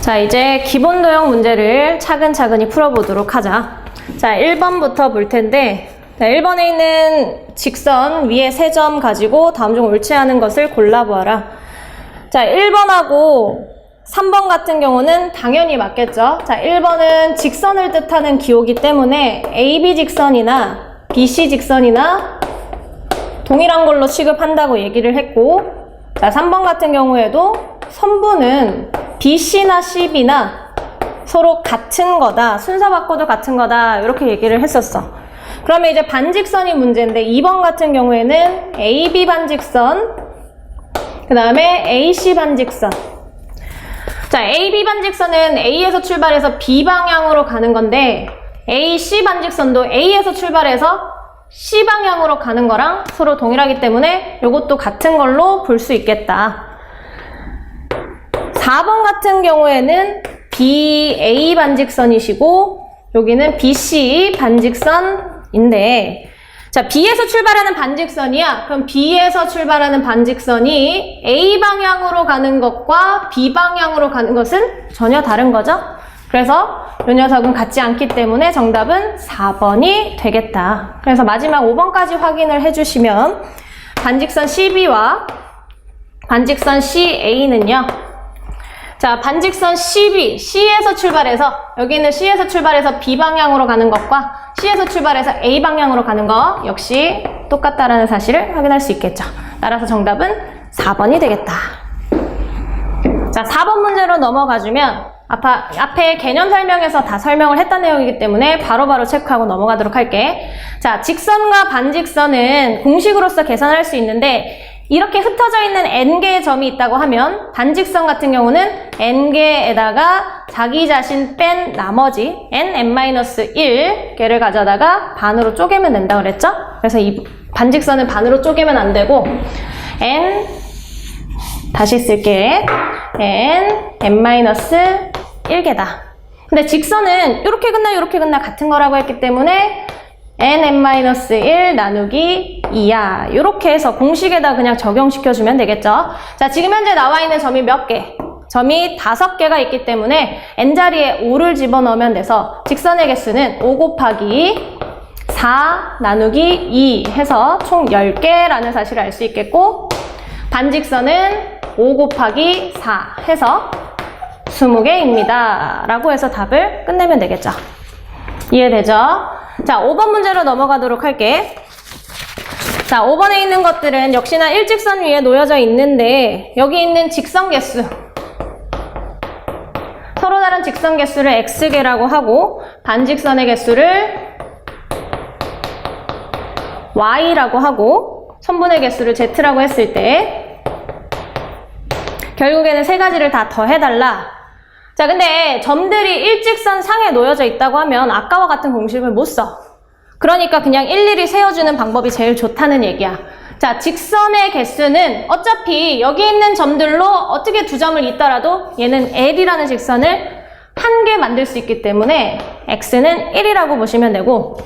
자, 이제 기본 도형 문제를 차근차근히 풀어보도록 하자. 자, 1번부터 볼 텐데, 자, 1번에 있는 직선 위에 3점 가지고 다음 중 옳지 않은 것을 골라보아라. 자, 1번하고 3번 같은 경우는 당연히 맞겠죠. 자, 1번은 직선을 뜻하는 기호이기 때문에 AB 직선이나 BC 직선이나 동일한 걸로 취급한다고 얘기를 했고, 자, 3번 같은 경우에도 선부는 BC나 CB나 서로 같은 거다, 순서 바꿔도 같은 거다, 이렇게 얘기를 했었어. 그러면 이제 반직선이 문제인데 2번 같은 경우에는 AB 반직선, 그 다음에 AC 반직선. 자, AB 반직선은 A에서 출발해서 B 방향으로 가는 건데 AC 반직선도 A에서 출발해서 C 방향으로 가는 거랑 서로 동일하기 때문에 이것도 같은 걸로 볼 수 있겠다. 4번 같은 경우에는 BA 반직선이시고 여기는 BC 반직선인데, 자, B에서 출발하는 반직선이야. 그럼 B에서 출발하는 반직선이 A 방향으로 가는 것과 B 방향으로 가는 것은 전혀 다른 거죠. 그래서 이 녀석은 같지 않기 때문에 정답은 4번이 되겠다. 그래서 마지막 5번까지 확인을 해주시면 반직선 CB와 반직선 CA는요. 자, 반직선 CB, C에서 출발해서, 여기는 C에서 출발해서 B 방향으로 가는 것과 C에서 출발해서 A 방향으로 가는 거 역시 똑같다라는 사실을 확인할 수 있겠죠. 따라서 정답은 4번이 되겠다. 자, 4번 문제로 넘어가주면 앞에 개념 설명에서 다 설명을 했던 내용이기 때문에 바로바로 체크하고 넘어가도록 할게. 자, 직선과 반직선은 공식으로서 계산할 수 있는데 이렇게 흩어져 있는 n개의 점이 있다고 하면 반직선 같은 경우는 n개에다가 자기 자신 뺀 나머지 n-1개를 가져다가 반으로 쪼개면 된다고 그랬죠? 그래서 이 반직선은 반으로 쪼개면 안 되고 n, 다시 쓸게, n-1개다. 근데 직선은 이렇게 끝나 같은 거라고 했기 때문에 n-1 나누기 2야. 이렇게 해서 공식에다 그냥 적용시켜주면 되겠죠. 자, 지금 현재 나와 있는 점이 몇 개? 점이 5개가 있기 때문에 n자리에 5를 집어넣으면 돼서 직선의 개수는 5 곱하기 4 나누기 2 해서 총 10개라는 사실을 알 수 있겠고, 반직선은 5 곱하기 4 해서 20개입니다. 라고 해서 답을 끝내면 되겠죠. 이해되죠? 자, 5번 문제로 넘어가도록 할게. 자, 5번에 있는 것들은 역시나 일직선 위에 놓여져 있는데 여기 있는 직선 개수, 서로 다른 직선 개수를 x개라고 하고 반직선의 개수를 y라고 하고 선분의 개수를 z라고 했을 때 결국에는 세 가지를 다 더해달라. 자, 근데 점들이 일직선 상에 놓여져 있다고 하면 아까와 같은 공식을 못 써. 그러니까 그냥 일일이 세워주는 방법이 제일 좋다는 얘기야. 자, 직선의 개수는 어차피 여기 있는 점들로 어떻게 2점을 잇더라도 얘는 L이라는 직선을 한 개 만들 수 있기 때문에 x는 1이라고 보시면 되고,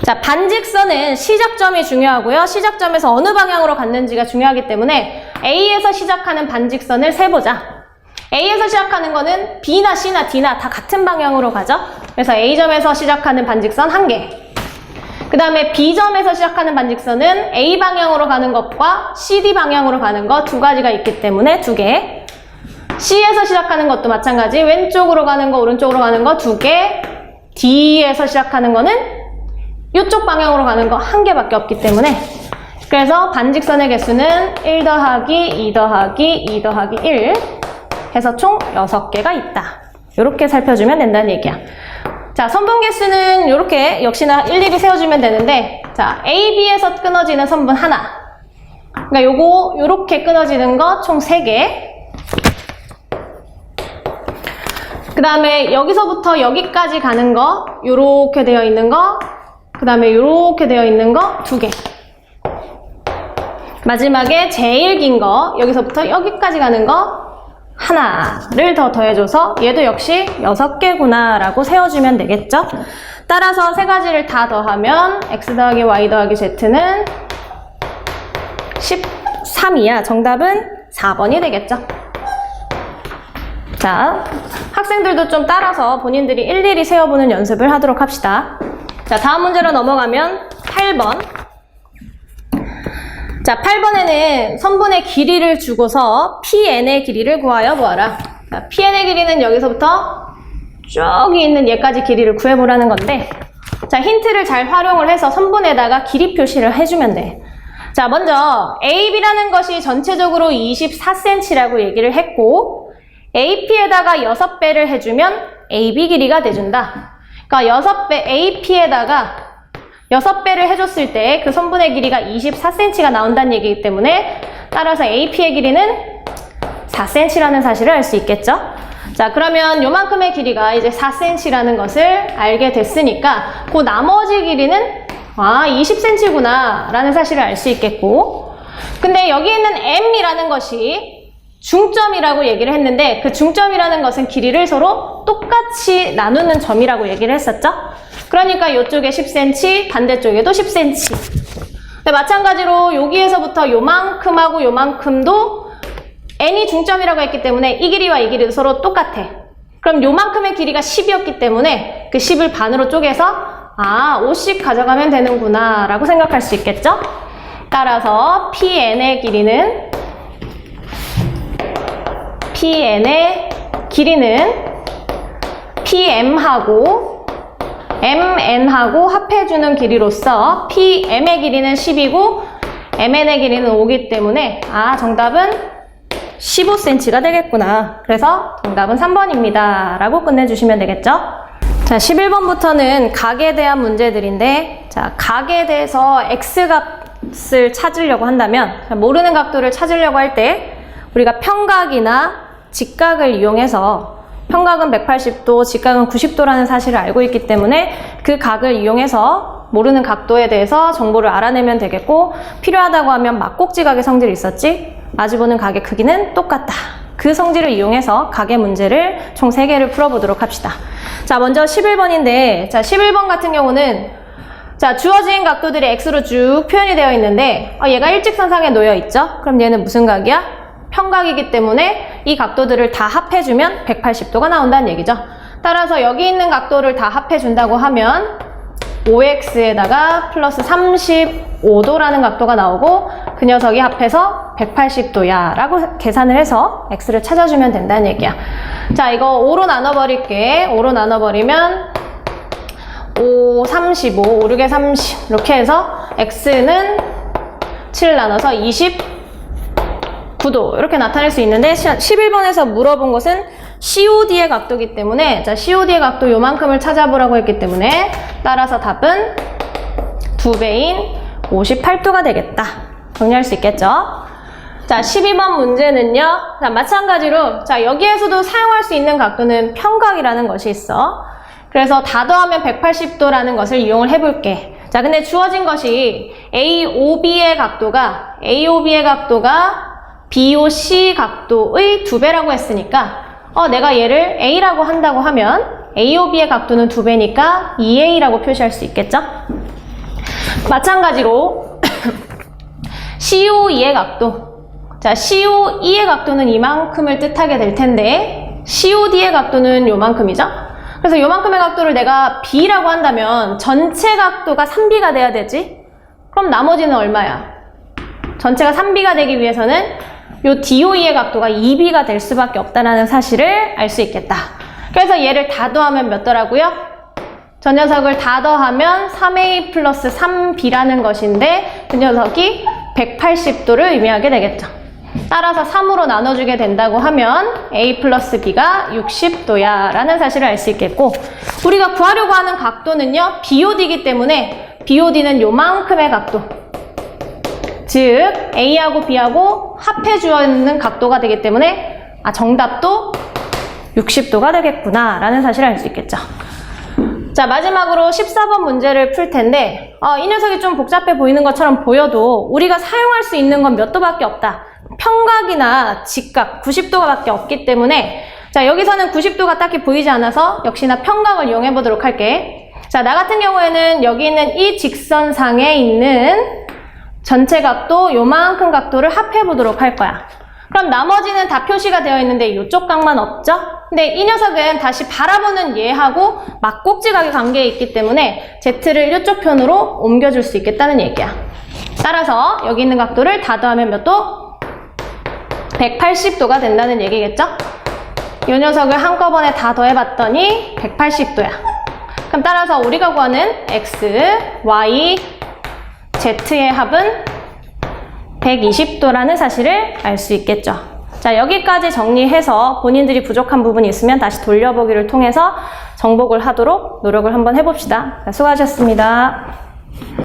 자, 반직선은 시작점이 중요하고요. 시작점에서 어느 방향으로 갔는지가 중요하기 때문에 A에서 시작하는 반직선을 세보자. A에서 시작하는 거는 B나 C나 D나 다 같은 방향으로 가죠. 그래서 A점에서 시작하는 반직선 1개. 그 다음에 B점에서 시작하는 반직선은 A 방향으로 가는 것과 CD 방향으로 가는 것 2가지가 있기 때문에 2개. C에서 시작하는 것도 마찬가지. 왼쪽으로 가는 거, 오른쪽으로 가는 거 2개. D에서 시작하는 거는 이쪽 방향으로 가는 거 1개밖에 없기 때문에, 그래서 반직선의 개수는 1 더하기 2 더하기 2 더하기 1 해서 총 6개가 있다. 이렇게 살펴주면 된다는 얘기야. 자, 선분 개수는 이렇게 역시나 일일이 세워주면 되는데, 자, A, B에서 끊어지는 선분 하나. 그러니까 요거 요렇게 끊어지는 거 총 3개. 그 다음에 여기서부터 여기까지 가는 거 요렇게 되어 있는 거, 그 다음에 요렇게 되어 있는 거 2개. 마지막에 제일 긴 거 여기서부터 여기까지 가는 거 하나를 더 더해줘서 얘도 역시 6개구나 라고 세워주면 되겠죠? 따라서 세 가지를 다 더하면 x 더하기 y 더하기 z는 13이야. 정답은 4번이 되겠죠. 자, 학생들도 좀 따라서 본인들이 일일이 세어보는 연습을 하도록 합시다. 자, 다음 문제로 넘어가면 8번. 자, 8번에는 선분의 길이를 주고서 PN의 길이를 구하여 보아라. 자, PN의 길이는 여기서부터 쭉 있는 얘까지 길이를 구해보라는 건데, 자, 힌트를 잘 활용을 해서 선분에다가 길이 표시를 해주면 돼. 자, 먼저 AB라는 것이 전체적으로 24cm라고 얘기를 했고, AP에다가 6배를 해주면 AB 길이가 돼준다. 그러니까 6배, AP에다가 6배를 해줬을 때 그 선분의 길이가 24cm가 나온다는 얘기이기 때문에 따라서 AP의 길이는 4cm라는 사실을 알 수 있겠죠? 자, 그러면 요만큼의 길이가 이제 4cm라는 것을 알게 됐으니까 그 나머지 길이는 20cm구나 라는 사실을 알 수 있겠고, 근데 여기 있는 M이라는 것이 중점이라고 얘기를 했는데 그 중점이라는 것은 길이를 서로 똑같이 나누는 점이라고 얘기를 했었죠? 그러니까 이쪽에 10cm, 반대쪽에도 10cm. 근데 마찬가지로 여기에서부터 요만큼하고 요만큼도 n이 중점이라고 했기 때문에 이 길이와 이 길이도 서로 똑같아. 그럼 요만큼의 길이가 10이었기 때문에 그 10을 반으로 쪼개서 5씩 가져가면 되는구나 라고 생각할 수 있겠죠? 따라서 PN의 길이는 PM하고 MN하고 합해주는 길이로서 PM의 길이는 10이고 MN의 길이는 5이기 때문에 정답은 15cm가 되겠구나. 그래서 정답은 3번입니다. 라고 끝내주시면 되겠죠? 자, 11번부터는 각에 대한 문제들인데, 자, 각에 대해서 X값을 찾으려고 한다면, 모르는 각도를 찾으려고 할 때 우리가 평각이나 직각을 이용해서, 평각은 180도, 직각은 90도라는 사실을 알고 있기 때문에 그 각을 이용해서 모르는 각도에 대해서 정보를 알아내면 되겠고, 필요하다고 하면 막곡지각의 성질이 있었지? 마주보는 각의 크기는 똑같다. 그 성질을 이용해서 각의 문제를 총 3개를 풀어보도록 합시다. 자, 먼저 11번인데, 자, 11번 같은 경우는, 자, 주어진 각도들이 X로 쭉 표현이 되어 있는데, 얘가 일직선상에 놓여 있죠? 그럼 얘는 무슨 각이야? 평각이기 때문에 이 각도들을 다 합해주면 180도가 나온다는 얘기죠. 따라서 여기 있는 각도를 다 합해준다고 하면 5x에다가 플러스 35도라는 각도가 나오고 그 녀석이 합해서 180도야 라고 계산을 해서 x를 찾아주면 된다는 얘기야. 자, 이거 5로 나눠버릴게. 5로 나눠버리면 5, 35, 5, 6에 30 이렇게 해서 x는 7 나눠서 29도 이렇게 나타낼 수 있는데, 11번에서 물어본 것은 COD의 각도이기 때문에, 자, COD의 각도 요만큼을 찾아보라고 했기 때문에 따라서 답은 2배인 58도가 되겠다. 정리할 수 있겠죠? 자, 12번 문제는요. 자, 마찬가지로, 자, 여기에서도 사용할 수 있는 각도는 평각이라는 것이 있어. 그래서 다 더하면 180도라는 것을 이용을 해볼게. 자, 근데 주어진 것이 AOB의 각도가 BOC 각도의 2배라고 했으니까, 내가 얘를 A라고 한다고 하면 AOB의 각도는 2배니까 2A라고 표시할 수 있겠죠? 마찬가지로 COE의 각도. 자, COE의 각도는 이만큼을 뜻하게 될 텐데 COD의 각도는 요만큼이죠? 그래서 요만큼의 각도를 내가 B라고 한다면 전체 각도가 3B가 돼야 되지? 그럼 나머지는 얼마야? 전체가 3B가 되기 위해서는 요 DOE의 각도가 2B가 될 수밖에 없다는 사실을 알 수 있겠다. 그래서 얘를 다 더하면 몇 도라고요? 저 녀석을 다 더하면 3A 플러스 3B라는 것인데 그 녀석이 180도를 의미하게 되겠죠. 따라서 3으로 나눠주게 된다고 하면 A 플러스 B가 60도야 라는 사실을 알 수 있겠고, 우리가 구하려고 하는 각도는요 BOD이기 때문에 BOD는 요만큼의 각도, 즉 A하고 B하고 합해주는 각도가 되기 때문에 정답도 60도가 되겠구나 라는 사실을 알 수 있겠죠. 자, 마지막으로 14번 문제를 풀 텐데, 이 녀석이 좀 복잡해 보이는 것처럼 보여도 우리가 사용할 수 있는 건 몇 도밖에 없다. 평각이나 직각 90도가 밖에 없기 때문에, 자, 여기서는 90도가 딱히 보이지 않아서 역시나 평각을 이용해 보도록 할게. 자, 나 같은 경우에는 여기 있는 이 직선상에 있는 전체 각도, 요만큼 각도를 합해 보도록 할 거야. 그럼 나머지는 다 표시가 되어 있는데 이쪽 각만 없죠? 근데 이 녀석은 다시 바라보는 얘하고 막꼭지각의 관계에 있기 때문에 Z를 이쪽 편으로 옮겨줄 수 있겠다는 얘기야. 따라서 여기 있는 각도를 다 더하면 몇 도? 180도가 된다는 얘기겠죠? 이 녀석을 한꺼번에 다 더해봤더니 180도야. 그럼 따라서 우리가 구하는 X, Y, Z의 합은 120도라는 사실을 알 수 있겠죠. 자, 여기까지 정리해서 본인들이 부족한 부분이 있으면 다시 돌려보기를 통해서 정복을 하도록 노력을 한번 해봅시다. 자, 수고하셨습니다.